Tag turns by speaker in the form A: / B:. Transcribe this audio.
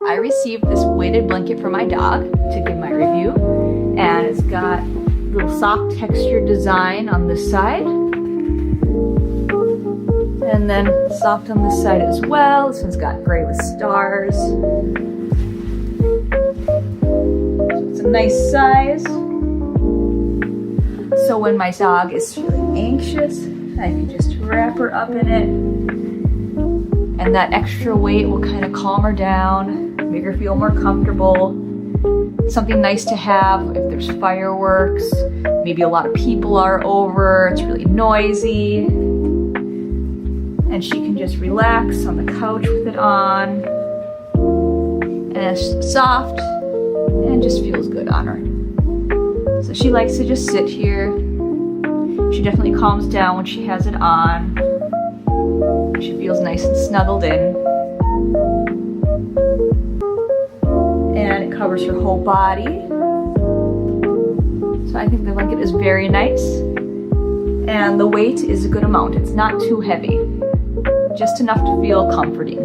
A: I received this weighted blanket from my dog to give my review, and it's got a little soft textured design on this side, and then soft on this side as well. This one's got gray with stars. So it's a nice size. So when my dog is feeling anxious, I can just wrap her up in it, and that extra weight will kind of calm her down, make her feel more comfortable. Something nice to have if there's fireworks, maybe a lot of people are over, it's really noisy, and she can just relax on the couch with it on, and it's soft and just feels good on her. So she likes to just sit here. She definitely calms down when she has it on. She feels nice and snuggled in. And it covers her whole body. So I think the blanket is very nice. And the weight is a good amount. It's not too heavy. Just enough to feel comforting.